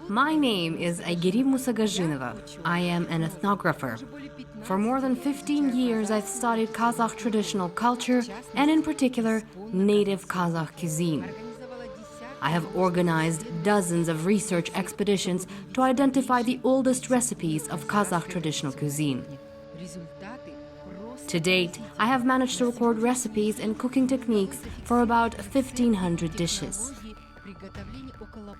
My name is Aygirim Musagazhinova. I am an ethnographer. For more than 15 years, I've studied Kazakh traditional culture and, in particular, native Kazakh cuisine. I have organized dozens of research expeditions to identify the oldest recipes of Kazakh traditional cuisine. To date, I have managed to record recipes and cooking techniques for about 1,500 dishes.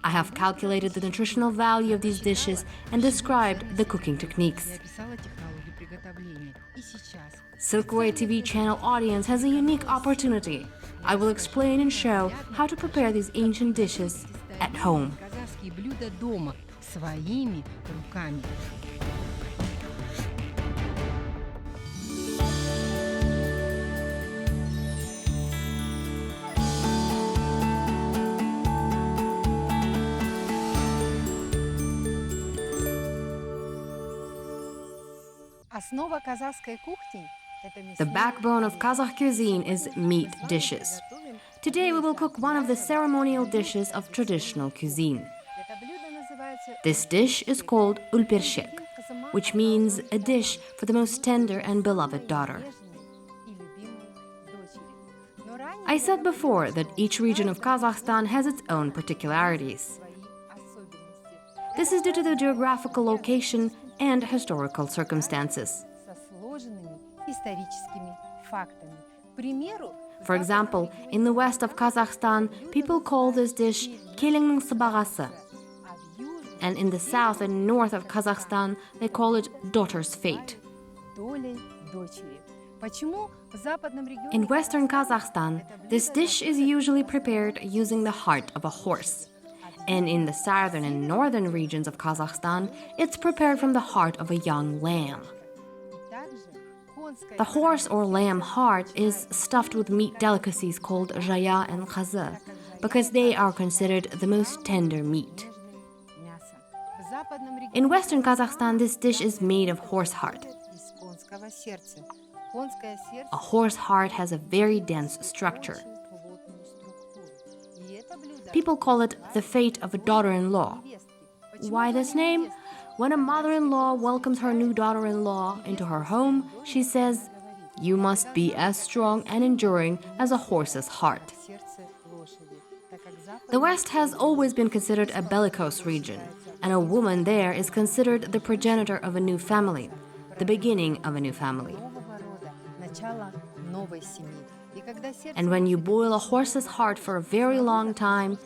I have calculated the nutritional value of these dishes and described the cooking techniques. Silkway TV channel audience has a unique opportunity. I will explain and show how to prepare these ancient dishes at home. The backbone of Kazakh cuisine is meat dishes. Today we will cook one of the ceremonial dishes of traditional cuisine. This dish is called Ulpershek, which means a dish for the most tender and beloved daughter. I said before that each region of Kazakhstan has its own particularities. This is due to the geographical location and historical circumstances. For example, in the west of Kazakhstan, people call this dish kelingning sыбағасы, and in the south and north of Kazakhstan, they call it daughter's fate. In western Kazakhstan, this dish is usually prepared using the heart of a horse. And in the southern and northern regions of Kazakhstan, it's prepared from the heart of a young lamb. The horse or lamb heart is stuffed with meat delicacies called zhaya and qazı, because they are considered the most tender meat. In western Kazakhstan, this dish is made of horse heart. A horse heart has a very dense structure. People call it the fate of a daughter-in-law. Why this name? When a mother-in-law welcomes her new daughter-in-law into her home, she says, "You must be as strong and enduring as a horse's heart." The West has always been considered a bellicose region, and a woman there is considered the progenitor of a new family, the beginning of a new family. And when you boil a horse's heart for a very long time,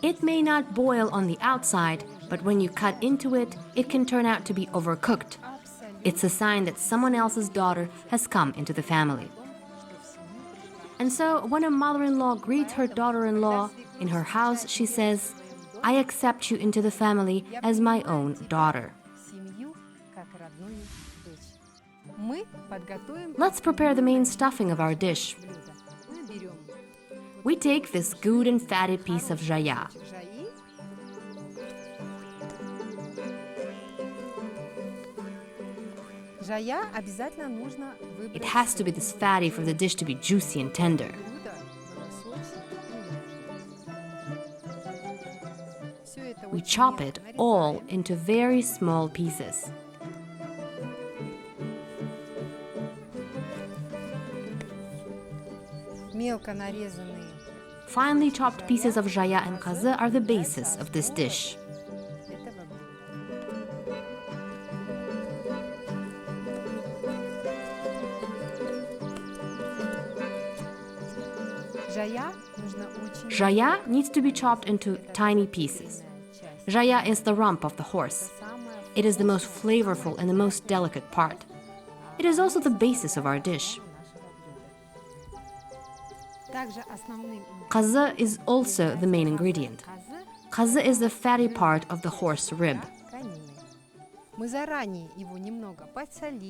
it may not boil on the outside, but when you cut into it, it can turn out to be overcooked. It's a sign that someone else's daughter has come into the family. And so, when a mother-in-law greets her daughter-in-law in her house, she says, "I accept you into the family as my own daughter." Let's prepare the main stuffing of our dish. We take this good and fatty piece of zhaya. It has to be this fatty for the dish to be juicy and tender. We chop it all into very small pieces. Finely chopped pieces of zhaya and qazı are the basis of this dish. Zhaya needs to be chopped into tiny pieces. Zhaya is the rump of the horse. It is the most flavorful and the most delicate part. It is also the basis of our dish. Qazı is also the main ingredient. Qazı is the fatty part of the horse rib.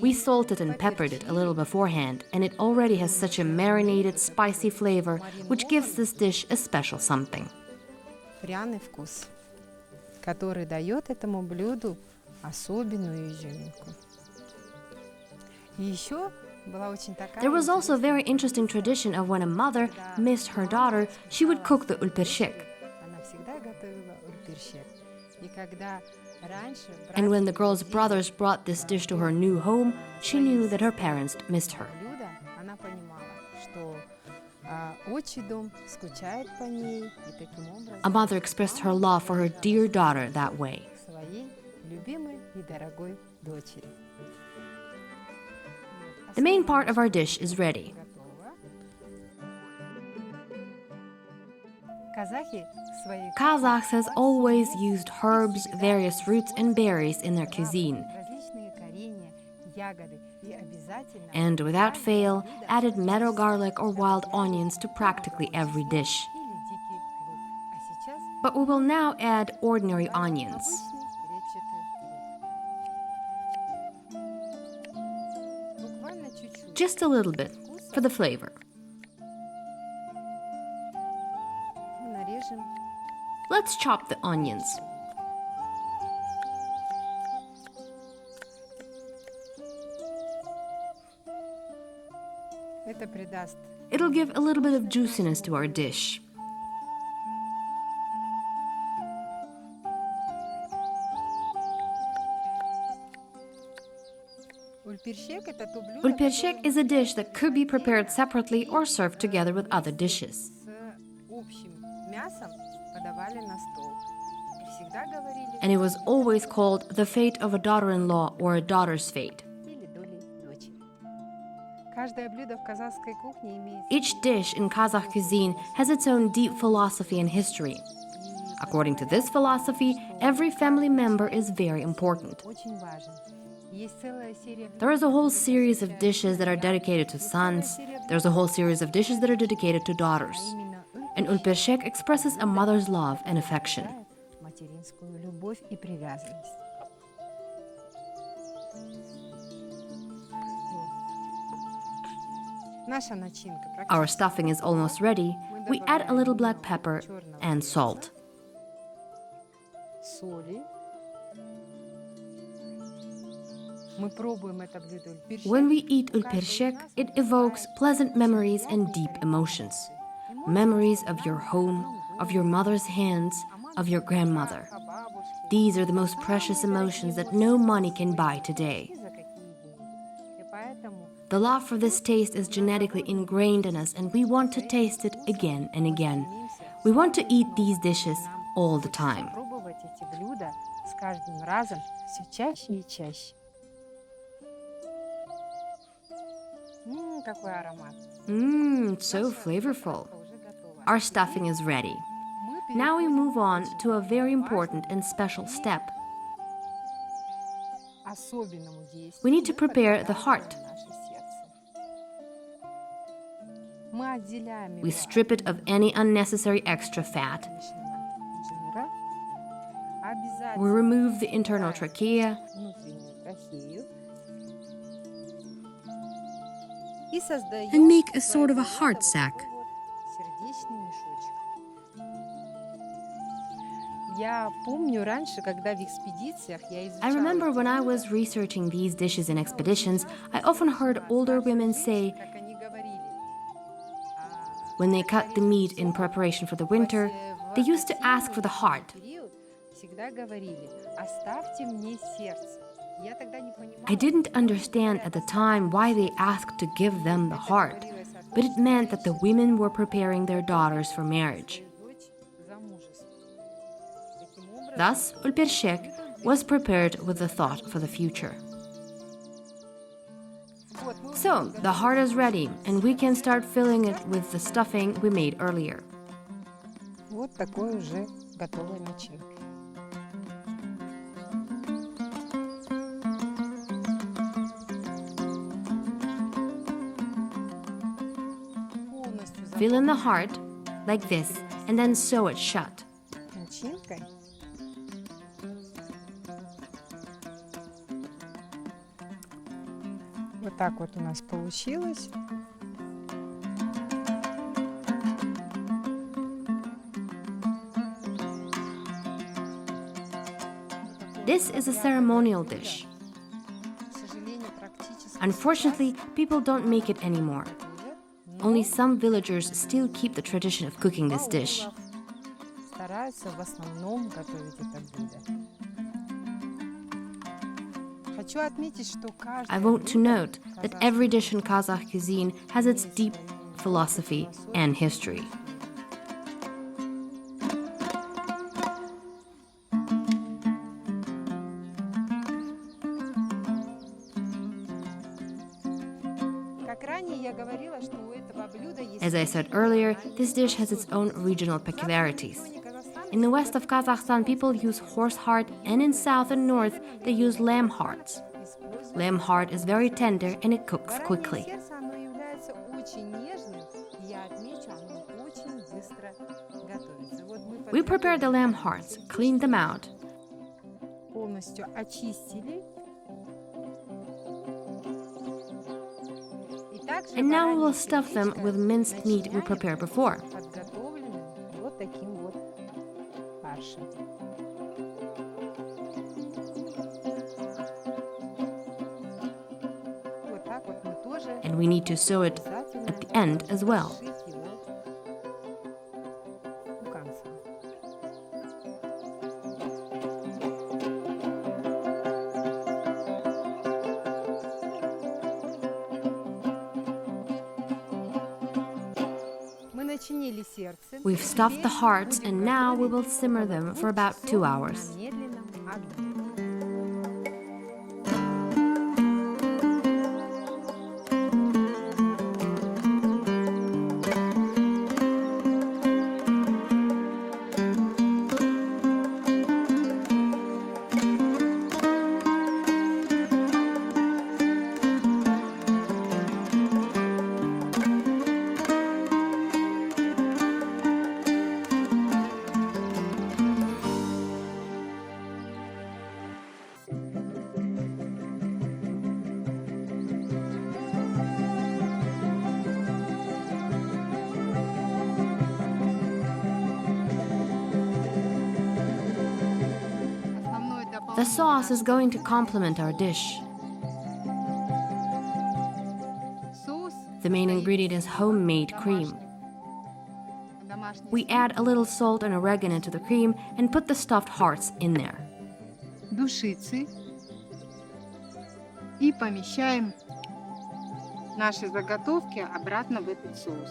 We salted and peppered it a little beforehand, and it already has such a marinated, spicy flavor, which gives this dish a special something. There was also a very interesting tradition of when a mother missed her daughter, she would cook the ulpershek. And when the girl's brothers brought this dish to her new home, she knew that her parents missed her. A mother expressed her love for her dear daughter that way. The main part of our dish is ready. Kazakhs has always used herbs, various roots and berries in their cuisine, and without fail added meadow garlic or wild onions to practically every dish. But we will now add ordinary onions. Just a little bit for the flavor. Let's chop the onions. It'll give a little bit of juiciness to our dish. Ulpershek is a dish that could be prepared separately or served together with other dishes. And it was always called the fate of a daughter-in-law or a daughter's fate. Each dish in Kazakh cuisine has its own deep philosophy and history. According to this philosophy, every family member is very important. There is a whole series of dishes that are dedicated to sons. There's a whole series of dishes that are dedicated to daughters. And Ulpershek expresses a mother's love and affection. Our stuffing is almost ready. We add a little black pepper and salt. When we eat Ulpershek, it evokes pleasant memories and deep emotions. Memories of your home, of your mother's hands, of your grandmother. These are the most precious emotions that no money can buy today. The love for this taste is genetically ingrained in us, and we want to taste it again and again. We want to eat these dishes all the time. So flavorful. Our stuffing is ready. Now we move on to a very important and special step. We need to prepare the heart. We strip it of any unnecessary extra fat. We remove the internal trachea. And make a sort of a heart sac. I remember when I was researching these dishes in expeditions, I often heard older women say, when they cut the meat in preparation for the winter, they used to ask for the heart. I didn't understand at the time why they asked to give them the heart, but it meant that the women were preparing their daughters for marriage. Thus, Ulpershek was prepared with the thought for the future. So, the heart is ready, and we can start filling it with the stuffing we made earlier. Вот такой уже готовой начинкой. Fill in the heart, like this, and then sew it shut. Начинкой. Вот так вот у нас получилось. This is a ceremonial dish. Unfortunately, people don't make it anymore. Only some villagers still keep the tradition of cooking this dish. стараются в основном готовить это блюдо. Хочу отметить, что каждое I want to блюдо note that every dish in Kazakh cuisine has its deep philosophy and history. Как ранее я говорила, что у этого блюда есть As I said earlier, this dish has its own regional peculiarities. In the west of Kazakhstan, people use horse heart, and in south and north, they use lamb hearts. Lamb heart is very tender and it cooks quickly. сердце, оно является очень нежным, и я отмечу, оно очень быстро готовится. Вот мы We prepared the lamb hearts, cleaned them out, полностью очистили. И также and now we will баранье stuff them сердечко with minced meat we начиняем prepared before. подготовленным вот таким вот фаршем. Вот так вот мы тоже And we need to sew it обязательно at the end as well. сшить его у конца. Мы начинили сердце. We've stuffed the hearts, and now we will simmer them for about 2 hours. На медленном огне. The sauce is going to complement our dish. The main ingredient is homemade cream. We add a little salt and oregano to the cream and put the stuffed hearts in there. Душицы и помещаем наши заготовки обратно в этот соус.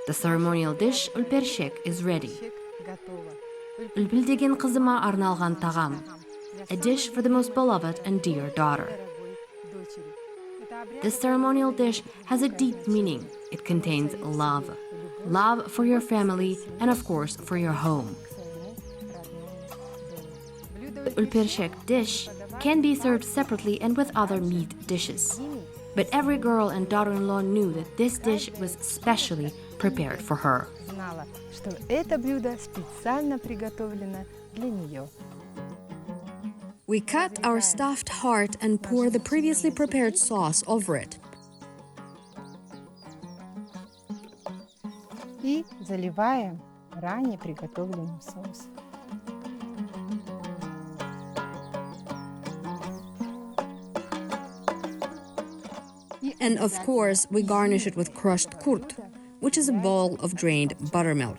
The ceremonial dish Ulpershek is ready. Готово. Үлпіл деген қызыма арналған тағам. A dish for the most beloved and dear daughter. Дорогой дочери. This ceremonial dish has a deep meaning. It contains love. Love for your family and, of course, for your home. The Ulpershek dish can be served separately and with other meat dishes. But every girl and daughter-in-law knew that this dish was specially prepared for her. Знала, что это блюдо специально приготовлено для нее. We cut our stuffed heart and pour the previously prepared sauce over it. И заливаем ранее приготовленным соусом. And of course, we garnish it with crushed kurt, which is a bowl of drained buttermilk.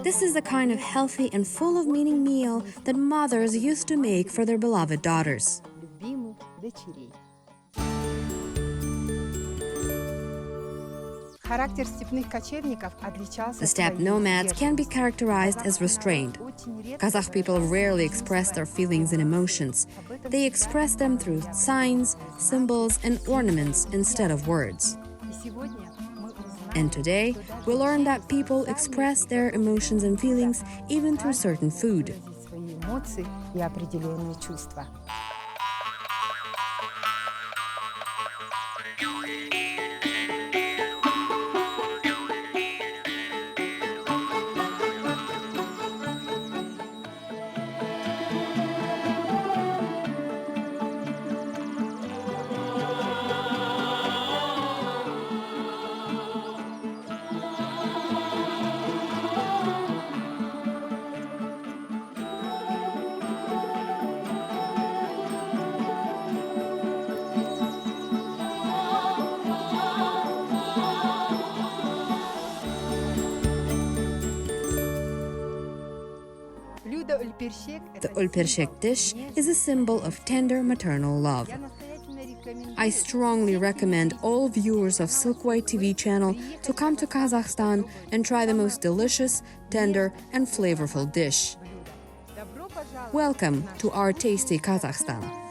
This is the kind of healthy and full of meaning meal that mothers used to make for their beloved daughters. Любимых дочерей. Характер степных кочевников отличался The steppe своей nomads can be сдержанностью. characterized as restrained. Очень редко Kazakh people rarely express their feelings and emotions. They express them through signs, symbols, and ornaments instead of words. И сегодня мы узнаем And today, we learn that people express their emotions and feelings even through certain food. Свои эмоции и определенные чувства. The Ulpershek dish is a symbol of tender maternal love. I strongly recommend all viewers of Silkway TV channel to come to Kazakhstan and try the most delicious, tender and flavorful dish. Welcome to our tasty Kazakhstan.